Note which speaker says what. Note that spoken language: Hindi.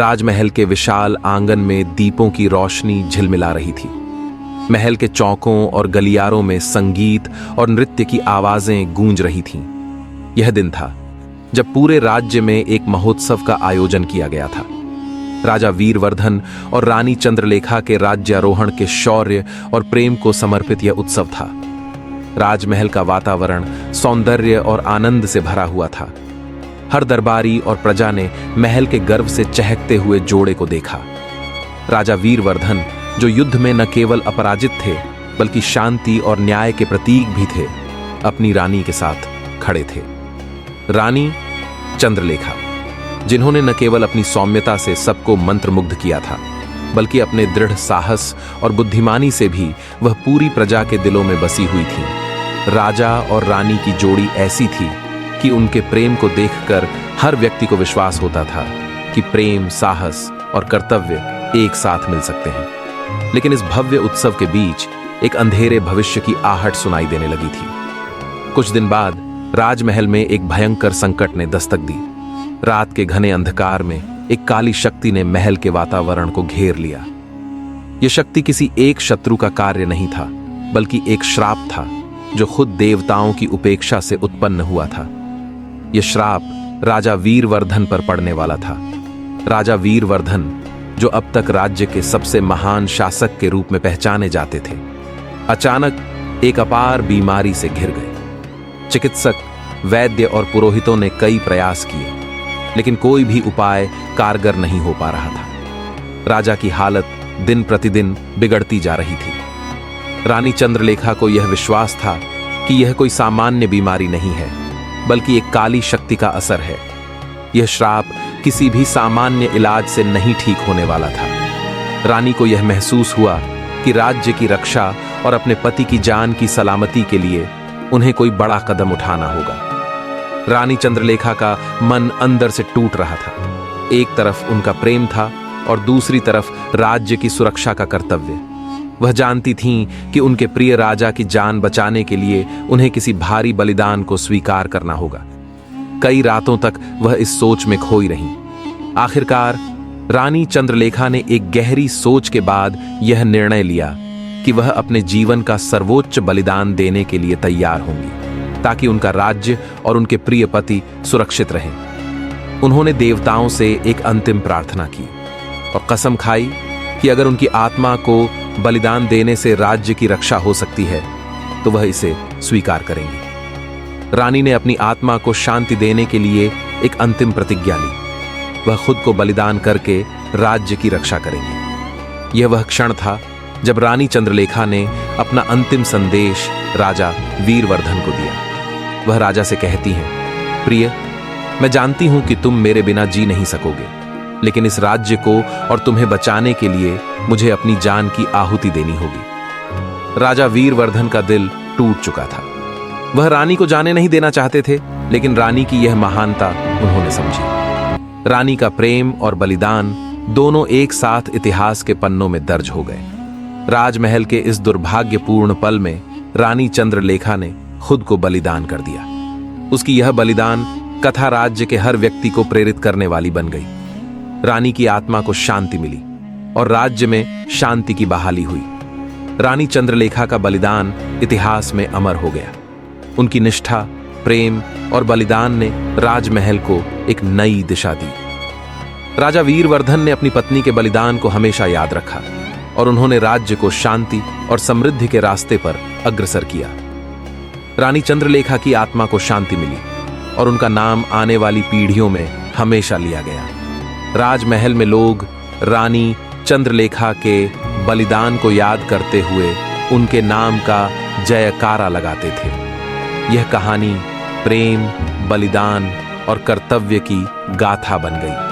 Speaker 1: राजमहल के विशाल आंगन में दीपों की रोशनी झिलमिला रही थी। महल के चौकों और गलियारों में संगीत और नृत्य की आवाजें गूंज रही थीं। यह दिन था जब पूरे राज्य में एक महोत्सव का आयोजन किया गया था। राजा वीरवर्धन और रानी चंद्रलेखा के राज्यारोहण के शौर्य और प्रेम को समर्पित यह उत्सव था। राजमहल का वातावरण सौंदर्य और आनंद से भरा हुआ था। हर दरबारी और प्रजा ने महल के गर्व से चहकते हुए जोड़े को देखा। राजा वीरवर्धन, जो युद्ध में न केवल अपराजित थे बल्कि शांति और न्याय के प्रतीक भी थे, अपनी रानी के साथ खड़े थे। रानी चंद्रलेखा, जिन्होंने न केवल अपनी सौम्यता से सबको मंत्रमुग्ध किया था बल्कि अपने दृढ़ साहस और बुद्धिमानी से भी वह पूरी प्रजा के दिलों में बसी हुई थी। राजा और रानी की जोड़ी ऐसी थी कि उनके प्रेम को देखकर हर व्यक्ति को विश्वास होता था कि प्रेम, साहस और कर्तव्य एक साथ मिल सकते हैं। लेकिन इस भव्य उत्सव के बीच एक अंधेरे भविष्य की आहट सुनाई देने लगी थी। कुछ दिन बाद राजमहल में एक भयंकर संकट ने दस्तक दी। रात के घने अंधकार में एक काली शक्ति ने महल के वातावरण को घेर लिया। यह शक्ति किसी एक शत्रु का कार्य नहीं था बल्कि एक श्राप था जो खुद देवताओं की उपेक्षा से उत्पन्न हुआ था। यह श्राप राजा वीरवर्धन पर पड़ने वाला था। राजा वीरवर्धन, जो अब तक राज्य के सबसे महान शासक के रूप में पहचाने जाते थे, अचानक एक अपार बीमारी से घिर गए। चिकित्सक, वैद्य और पुरोहितों ने कई प्रयास किए लेकिन कोई भी उपाय कारगर नहीं हो पा रहा था। राजा की हालत दिन प्रतिदिन बिगड़ती जा रही थी। रानी चंद्रलेखा को यह विश्वास था कि यह कोई सामान्य बीमारी नहीं है बल्कि एक काली शक्ति का असर है। यह श्राप किसी भी सामान्य इलाज से नहीं ठीक होने वाला था। रानी को यह महसूस हुआ कि राज्य की रक्षा और अपने पति की जान की सलामती के लिए उन्हें कोई बड़ा कदम उठाना होगा। रानी चंद्रलेखा का मन अंदर से टूट रहा था। एक तरफ उनका प्रेम था और दूसरी तरफ राज्य की सुरक्षा का कर्तव्य। वह जानती थीं कि उनके प्रिय राजा की जान बचाने के लिए उन्हें किसी भारी बलिदान को स्वीकार करना होगा। कई रातों तक वह इस सोच में खोई रहीं। आखिरकार रानी चंद्रलेखा ने एक गहरी सोच के बाद यह निर्णय लिया कि वह अपने जीवन का सर्वोच्च बलिदान देने के लिए तैयार होंगी ताकि उनका राज्य और उनके प्रिय पति सुरक्षित रहें। उन्होंने देवताओं से एक अंतिम प्रार्थना की और कसम खाई कि अगर उनकी आत्मा को बलिदान देने से राज्य की रक्षा हो सकती है तो वह इसे स्वीकार करेंगी। रानी ने अपनी आत्मा को शांति देने के लिए एक अंतिम प्रतिज्ञा ली। वह खुद को बलिदान करके राज्य की रक्षा करेंगी। यह वह क्षण था जब रानी चंद्रलेखा ने अपना अंतिम संदेश राजा वीरवर्धन को दिया। वह राजा से कहती हैं, प्रिय, मैं जानती हूं कि तुम मेरे बिना जी नहीं सकोगे, लेकिन इस राज्य को और तुम्हें बचाने के लिए मुझे अपनी जान की आहुति देनी होगी। राजा वीरवर्धन का दिल टूट चुका था। वह रानी को जाने नहीं देना चाहते थे, लेकिन रानी की यह महानता उन्होंने समझी। रानी का प्रेम और बलिदान दोनों एक साथ इतिहास के पन्नों में दर्ज हो गए। राजमहल के इस दुर्भाग्यपूर्ण पल में रानी चंद्रलेखा ने खुद को बलिदान कर दिया। उसकी यह बलिदान कथा राज्य के हर व्यक्ति को प्रेरित करने वाली बन गई। रानी की आत्मा को शांति मिली और राज्य में शांति की बहाली हुई। रानी चंद्रलेखा का बलिदान इतिहास में अमर हो गया। उनकी निष्ठा, प्रेम और बलिदान ने राजमहल को एक नई दिशा दी। राजा वीरवर्धन ने अपनी पत्नी के बलिदान को हमेशा याद रखा और उन्होंने राज्य को शांति और समृद्धि के रास्ते पर अग्रसर किया। रानी चंद्रलेखा की आत्मा को शांति मिली और उनका नाम आने वाली पीढ़ियों में हमेशा लिया गया। राजमहल में लोग रानी चंद्रलेखा के बलिदान को याद करते हुए उनके नाम का जयकारा लगाते थे। यह कहानी प्रेम, बलिदान और कर्तव्य की गाथा बन गई।